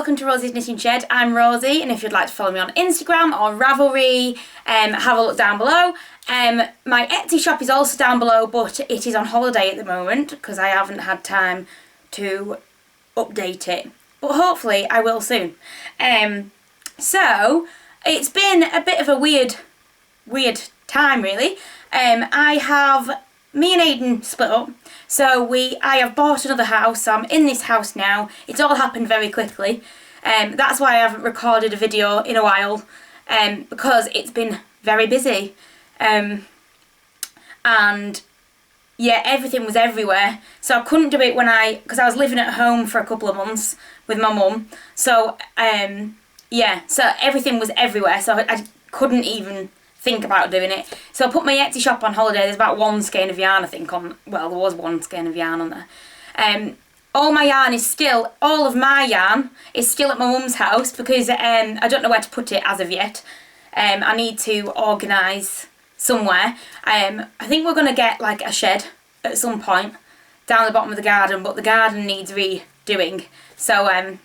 welcome to Rosie's Knitting Shed. I'm Rosie, and if you'd like to follow me on Instagram or Ravelry, have a look down below. My Etsy shop is also down below, but it is on holiday at the moment because I haven't had time to update it. But hopefully I will soon. So it's been a bit of a weird time really. Me and Aidan split up, so I have bought another house, so I'm in this house now. It's all happened very quickly. That's why I haven't recorded a video in a while, because it's been very busy. And yeah, everything was everywhere, so I couldn't do it because I was living at home for a couple of months with my mum. So yeah, so everything was everywhere, so I couldn't even think about doing it. So I put my Etsy shop on holiday. There's about one skein of yarn I think on, well, there was one skein of yarn on there. All of my yarn is still at my mum's house because I don't know where to put it as of yet. I need to organise somewhere. I think we're going to get like a shed at some point down the bottom of the garden, but the garden needs redoing. So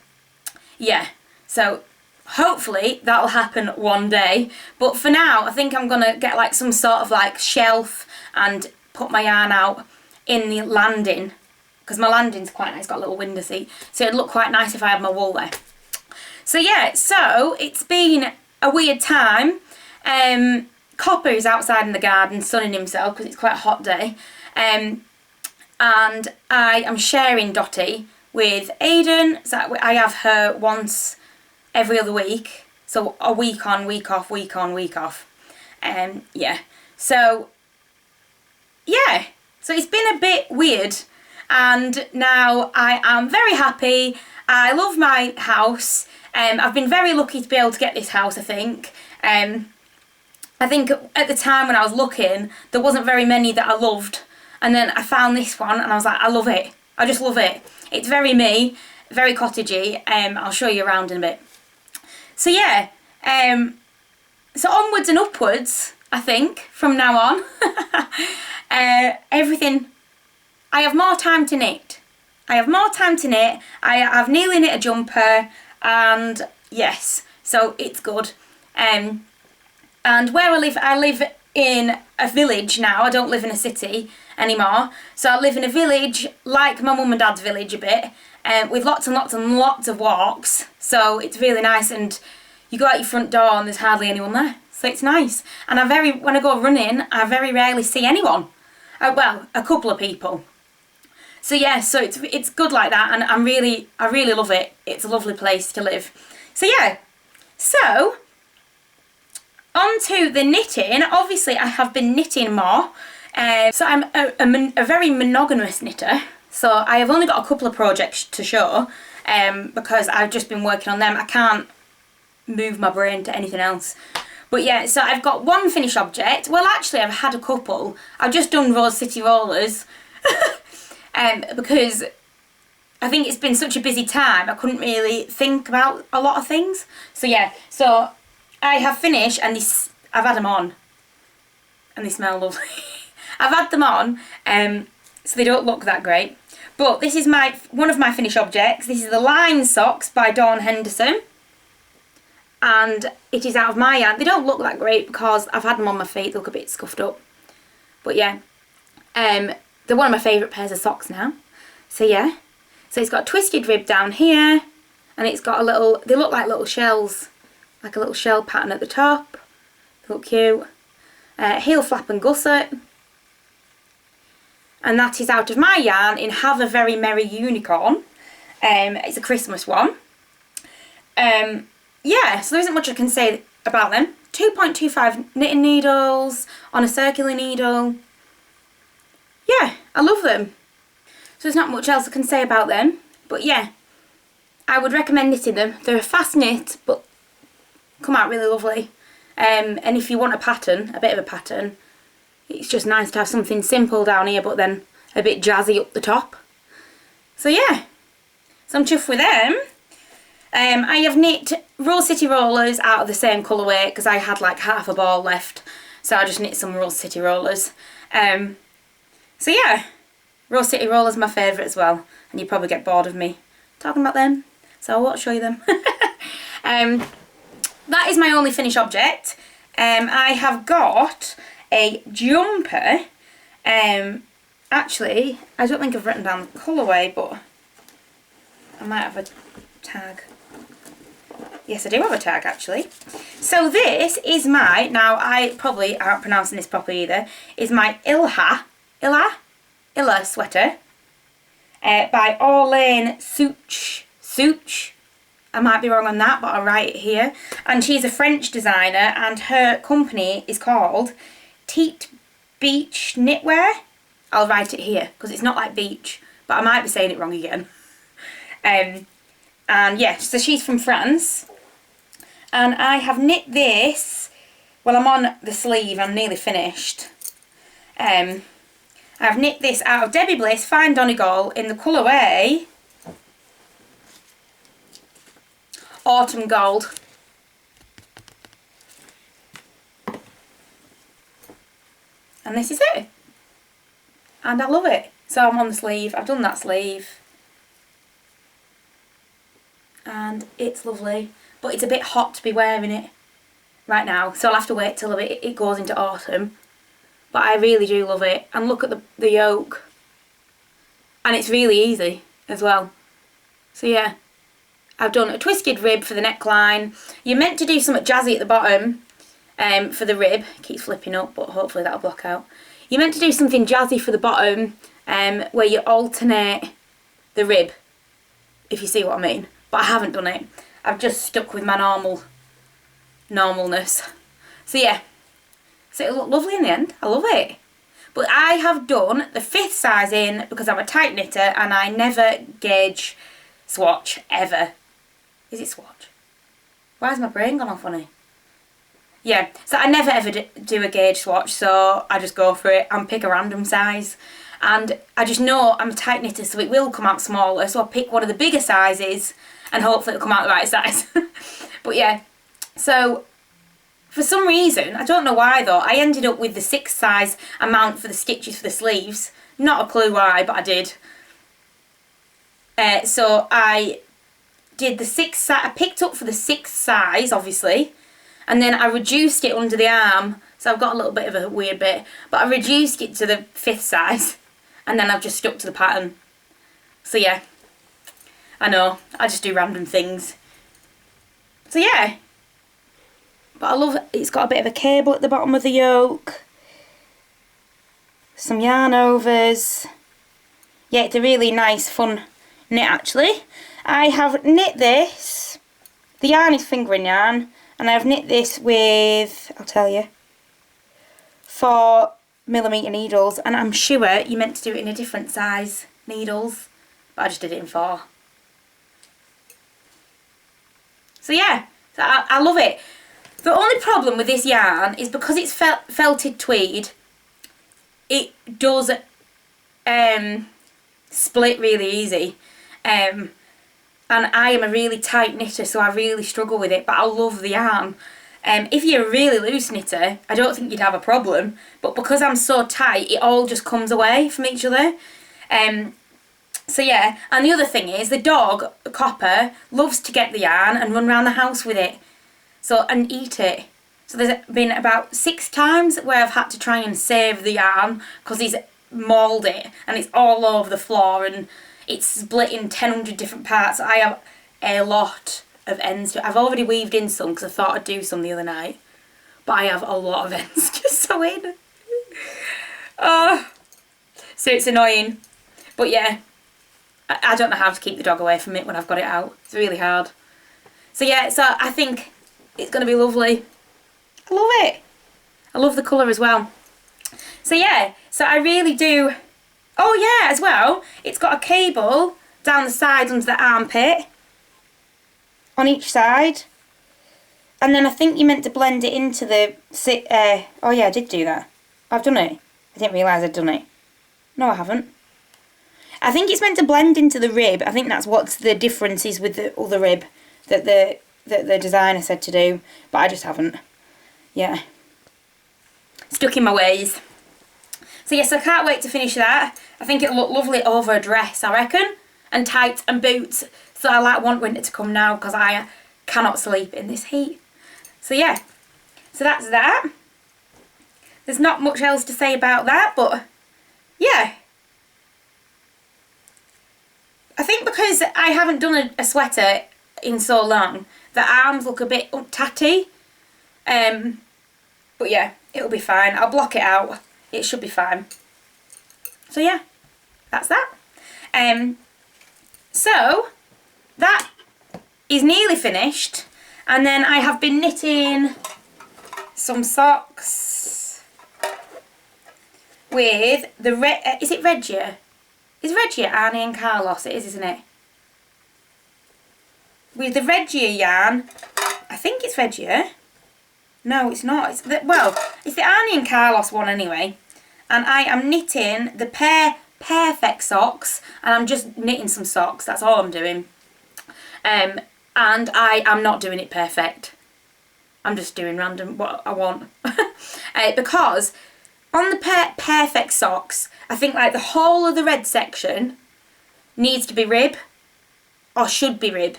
yeah, so hopefully that'll happen one day, but for now I think I'm gonna get like some sort of like shelf and put my yarn out in the landing, because my landing's quite nice, got a little window seat, so it'd look quite nice if I had my wool there. So yeah, so it's been a weird time. Copper is outside in the garden sunning himself because it's quite a hot day, and I am sharing Dottie with Aidan, so I have her once every other week, so a week on, week off, week on, week off. Yeah, so it's been a bit weird, and now I am very happy. I love my house. I've been very lucky to be able to get this house, I think. I think at the time when I was looking, there wasn't very many that I loved, and then I found this one and I was like, I love it. I just love it. It's very me, very cottagey. I'll show you around in a bit. So yeah, so onwards and upwards, I think, from now on. Everything, I have more time to knit. I have nearly knit a jumper, and yes, so it's good. And where I live in a village now. I don't live in a city anymore. So I live in a village, like my mum and dad's village a bit, with lots and lots and lots of walks. So it's really nice, and you go out your front door and there's hardly anyone there. So it's nice. And when I go running, I very rarely see anyone. Well, a couple of people. So yeah, so it's good like that, and I really love it. It's a lovely place to live. So yeah, so on to the knitting. Obviously I have been knitting more. So I'm a very monogamous knitter. So I have only got a couple of projects to show, because I've just been working on them. I can't move my brain to anything else. But yeah, so I've got one finished object. Well, actually I've had a couple. I've just done Rose City Rollers because I think it's been such a busy time, I couldn't really think about a lot of things. So yeah, so I have finished, and I've had them on, and they smell lovely. I've had them on, so they don't look that great. But this is one of my finished objects. This is the Line Socks by Dawn Henderson, and it is out of my yarn. They don't look that great because I've had them on my feet. They look a bit scuffed up. But yeah, they're one of my favourite pairs of socks now. So yeah, so it's got a twisted rib down here, and it's got they look like little shells, like a little shell pattern at the top. They look cute. Heel flap and gusset. And that is out of my yarn in Have a Very Merry Unicorn. It's a Christmas one. Yeah, so there isn't much I can say about them. 2.25 knitting needles on a circular needle. Yeah, I love them. So there's not much else I can say about them. But yeah, I would recommend knitting them. They're a fast knit, but come out really lovely. And if you want a pattern, a bit of a pattern, it's just nice to have something simple down here, but then a bit jazzy up the top. So yeah, so I'm chuffed with them. I have knit Rose City Rollers out of the same colourway because I had like half a ball left, so I just knit some Rose City Rollers. So yeah, Rose City Rollers my favourite as well, and you probably get bored of me talking about them. so I won't show you them. That is my only finished object. I have got a jumper. Actually, I don't think I've written down the colourway, but I might have a tag. Yes, I do have a tag actually. So this is my, now I probably aren't pronouncing this properly either, is my Illa sweater by Orlane Such. I might be wrong on that, but I'll write it here. And she's a French designer, and her company is called Teat Beach Knitwear. I'll write it here because it's not like beach, but I might be saying it wrong again. And yeah, so she's from France. And I have knit this, well, I'm on the sleeve, I'm nearly finished. I've knit this out of Debbie Bliss Fine Donegal in the colourway Autumn Gold. And this is it. And I love it. So I'm on the sleeve, I've done that sleeve. And it's lovely. But it's a bit hot to be wearing it right now, so I'll have to wait till it goes into autumn. But I really do love it. And look at the yoke. And it's really easy as well. So yeah, I've done a twisted rib for the neckline. You're meant to do something jazzy at the bottom for the rib. It keeps flipping up, but hopefully that'll block out. You're meant to do something jazzy for the bottom where you alternate the rib, if you see what I mean. But I haven't done it. I've just stuck with my normalness. So yeah, so it'll look lovely in the end. I love it. But I have done the 5th size in because I'm a tight knitter and I never gauge swatch ever. Is it swatch? Why has my brain gone off on it? Yeah, so I never ever do a gauge swatch, so I just go for it and pick a random size. And I just know I'm a tight knitter, so it will come out smaller, so I'll pick one of the bigger sizes and hopefully it'll come out the right size. But yeah, so for some reason, I don't know why though, I ended up with the 6th size amount for the stitches for the sleeves. Not a clue why, but I did. So I did the 6th size, I picked up for the 6th size obviously, and then I reduced it under the arm, so I've got a little bit of a weird bit, but I reduced it to the 5th size, and then I've just stuck to the pattern. So yeah, I know, I just do random things. So yeah, but I love it. It's got a bit of a cable at the bottom of the yoke, some yarn overs. Yeah, it's a really nice fun knit actually. I have knit this, the yarn is fingering yarn, and I've knit this with, I'll tell you, 4mm needles, and I'm sure you're meant to do it in a different size needles, but I just did it in 4. So yeah, so I love it. The only problem with this yarn is because it's felted tweed, it does split really easy. And I am a really tight knitter, so I really struggle with it, but I love the yarn. If you're a really loose knitter, I don't think you'd have a problem, but because I'm so tight, it all just comes away from each other. So yeah, and the other thing is, the dog, Copper, loves to get the yarn and run around the house with it, and eat it. So there's been about 6 times where I've had to try and save the yarn because he's mauled it and it's all over the floor and it's split in 1,000 different parts. I have a lot of ends. I've already weaved in some because I thought I'd do some the other night, but I have a lot of ends just sew in. Oh, so it's annoying, but yeah, I don't know how to keep the dog away from it when I've got it out. It's really hard. So yeah, so I think it's going to be lovely. I love it. I love the colour as well. So yeah, so I really do. Oh yeah, as well, it's got a cable down the side under the armpit on each side, and then I think you meant to blend it into the oh yeah, I did do that. I've done it. I didn't realise I'd done it. No, I haven't. I think it's meant to blend into the rib. I think that's what the difference is with the other rib that the designer said to do, but I just haven't. Yeah. Stuck in my ways. So yes, I can't wait to finish that. I think it'll look lovely over a dress, I reckon. and tights and boots. So I want winter to come now because I cannot sleep in this heat. So yeah, so that's that. There's not much else to say about that, but yeah. I think because I haven't done a sweater in so long, the arms look a bit tatty. But yeah, it'll be fine. I'll block it out. It should be fine. So yeah, that's that. So that is nearly finished. And then I have been knitting some socks with the is it Regia? Is Regia Arnie and Carlos? It is, isn't it? With the Regia yarn. I think it's Regia. No, it's not. It's the Arnie and Carlos one anyway. And I am knitting the Perfect socks, and I'm just knitting some socks. That's all I'm doing. And I am not doing it perfect. I'm just doing random what I want. Because on the Perfect socks, I think like the whole of the red section needs to be rib, or should be rib.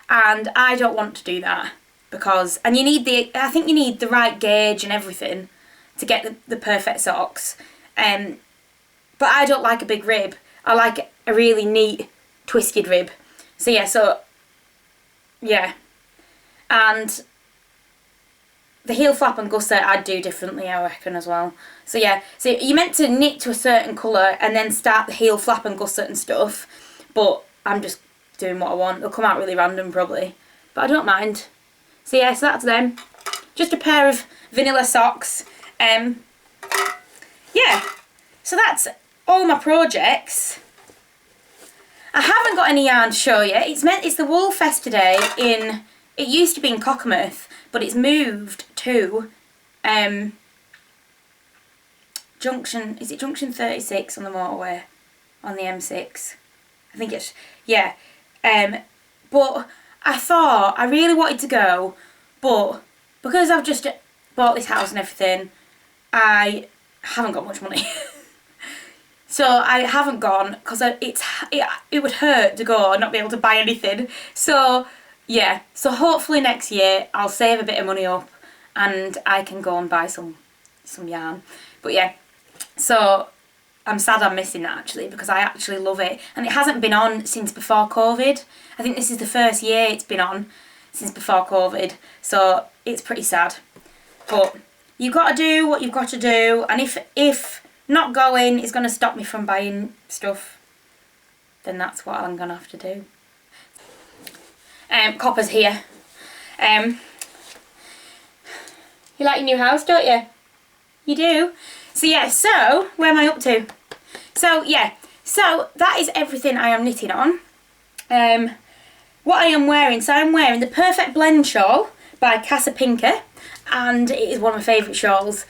And I don't want to do that because, and you need I think you need the right gauge and everything to get the perfect socks. But I don't like a big rib. I like a really neat twisted rib. So yeah. And the heel flap and gusset I'd do differently, I reckon, as well. So yeah, so you're meant to knit to a certain colour and then start the heel flap and gusset and stuff. But I'm just doing what I want. It'll come out really random probably, but I don't mind. So yeah, so that's them. Just a pair of vanilla socks. Yeah, so that's all my projects. I haven't got any yarn to show you. It's the Wool Fest today it used to be in Cockermouth, but it's moved to Junction 36 on the motorway, on the M6. I think it's, yeah. But I thought I really wanted to go, but because I've just bought this house and everything, I haven't got much money. So I haven't gone because it would hurt to go and not be able to buy anything. So yeah, so hopefully next year I'll save a bit of money up and I can go and buy some yarn. But yeah, so I'm sad I'm missing that actually, because I actually love it. And it hasn't been on since before COVID. I think this is the first year it's been on since before COVID. So it's pretty sad. But you've got to do what you've got to do. And if not going is going to stop me from buying stuff, then that's what I'm going to have to do. Copper's here. You like your new house, don't you? You do? So yeah, so where am I up to? So yeah, so that is everything I am knitting on. What I am wearing, so I'm wearing the Perfect Blend shawl by Casa Pinker, and it is one of my favourite shawls.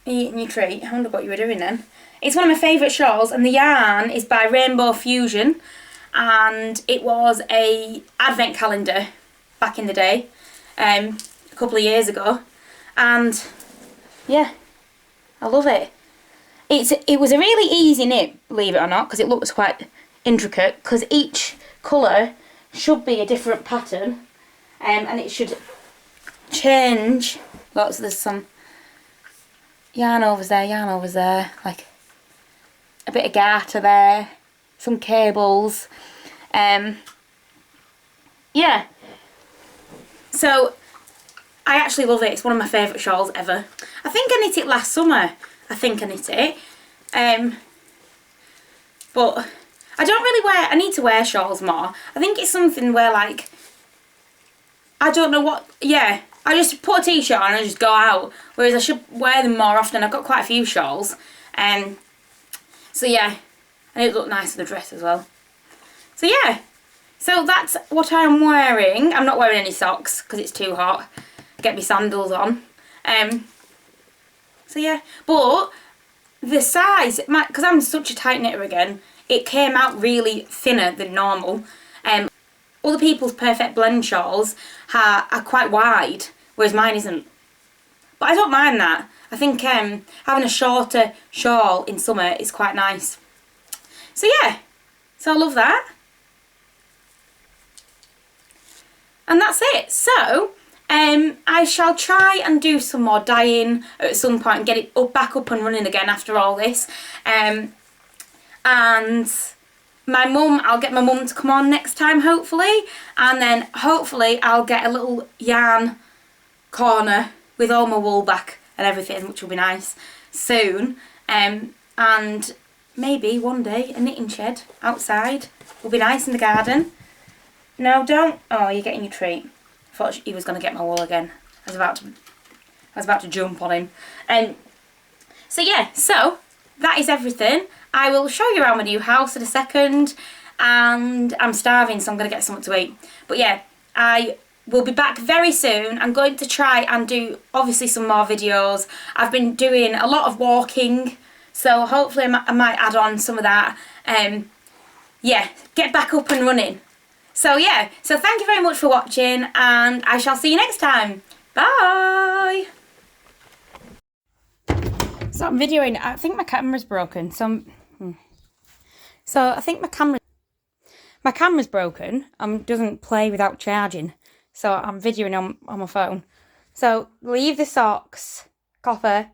Eating your treat, I wonder what you were doing then. It's one of my favourite shawls, and the yarn is by Rainbow Fusion, and it was a advent calendar back in the day, a couple of years ago, and yeah, I love it. It was a really easy knit, believe it or not, because it looks quite intricate, because each colour should be a different pattern, and it should change. Lots, there's some yarn over there, like a bit of garter there, some cables, yeah. So I actually love it. It's one of my favourite shawls ever. I think I knit it last summer. But I don't really I need to wear shawls more. I think it's something where, like, I don't know what, yeah, I just put a t-shirt on and just go out, whereas I should wear them more often. I've got quite a few shawls. So yeah, and it looked nice with the dress as well. So yeah, so that's what I'm wearing. I'm not wearing any socks because it's too hot. Get my sandals on. So yeah, but the size, because I'm such a tight knitter again, it came out really thinner than normal. Other people's Perfect Blend shawls are quite wide, whereas mine isn't. But I don't mind that. I think having a shorter shawl in summer is quite nice. So yeah, so I love that. And that's it. So I shall try and do some more dyeing at some point and get it back up and running again after all this. And my mum, I'll get my mum to come on next time hopefully, and then hopefully I'll get a little yarn corner with all my wool back and everything, which will be nice soon. And maybe one day a knitting shed outside will be nice in the garden. No, don't. Oh, you're getting your treat. I thought he was going to get my wool again. I was about to jump on him. So yeah, so that is everything. I will show you around my new house in a second, and I'm starving, so I'm going to get something to eat. But yeah, I will be back very soon. I'm going to try and do obviously some more videos. I've been doing a lot of walking, so hopefully I might add on some of that. Yeah, get back up and running. So yeah, so thank you very much for watching, and I shall see you next time. Bye! So I'm videoing, I think my camera's broken, so I think my camera's broken, doesn't play without charging, so I'm videoing on my phone. So leave the socks, Copper.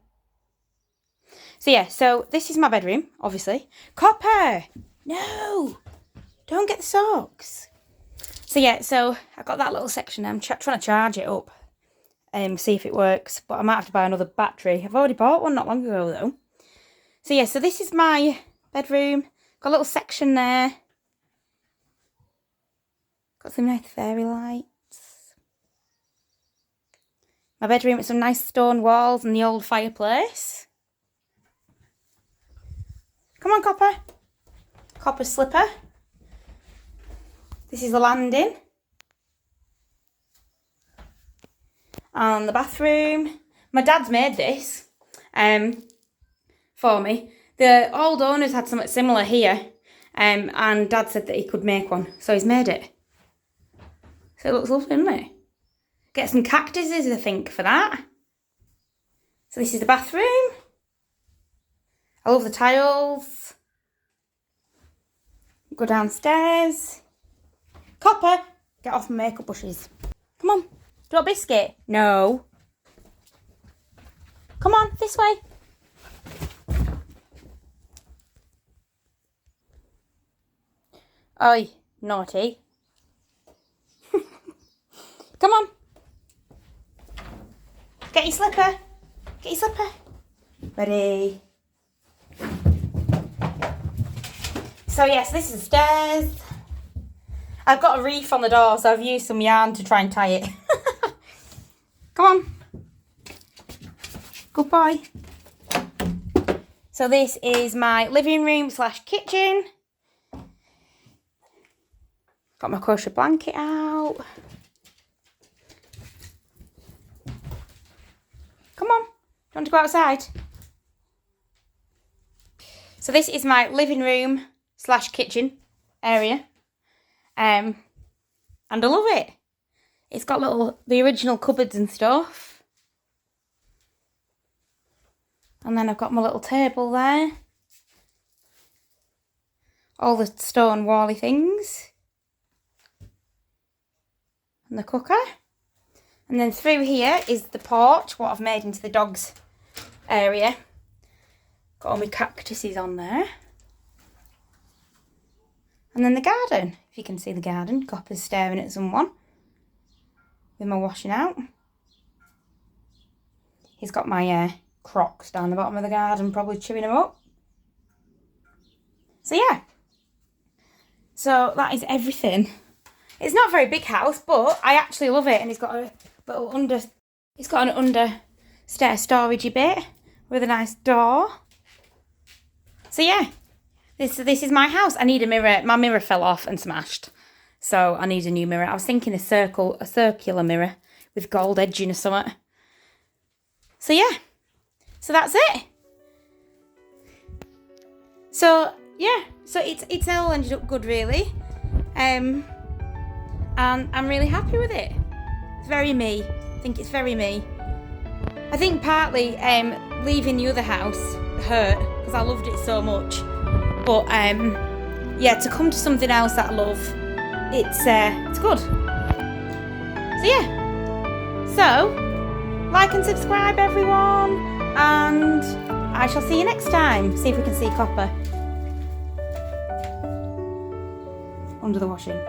So yeah, so this is my bedroom, obviously. Copper! No! Don't get the socks. So yeah, so I got that little section. I'm trying to charge it up and see if it works, but I might have to buy another battery. I've already bought one not long ago though. So yeah, so this is my bedroom. Got a little section there. Got some nice fairy lights. My bedroom with some nice stone walls and the old fireplace. Come on, Copper. Copper's slipper. This is the landing. And the bathroom. My dad's made this for me. The old owners had something similar here, and Dad said that he could make one, so he's made it. So it looks lovely, doesn't it? Get some cactuses, I think, for that. So this is the bathroom. I love the tiles. Go downstairs. Copper, get off my makeup brushes. Come on. Do you want a biscuit? No. Come on, this way. Oi, naughty. Come on. Get your slipper. Get your slipper. Ready. So yes, this is the stairs. I've got a reef on the door, so I've used some yarn to try and tie it. Come on. Good boy. So this is my living room / kitchen. Got my crochet blanket out. Come on. Do you want to go outside? So this is my living room / kitchen area. And I love it. It's got the original cupboards and stuff. And then I've got my little table there. All the stone wally things. And the cooker. And then through here is the porch, what I've made into the dogs area. Got all my cactuses on there. And then the garden, if you can see the garden. Copper's staring at someone with my washing out. He's got my crocs down the bottom of the garden, probably chewing them up. So yeah. So that is everything. It's not a very big house, but I actually love it. And it's got a little an understair storagey bit with a nice door. So yeah. This is my house. I need a mirror. My mirror fell off and smashed. So I need a new mirror. I was thinking a circular mirror with gold edging or something. So yeah. So that's it. So yeah. So it's all ended up good really. And I'm really happy with it. It's very me. I think it's very me. I think partly leaving the other house hurt because I loved it so much. But yeah, to come to something else that I love, it's good. So yeah, so like and subscribe everyone, and I shall see you next time. See if we can see copper under the washing.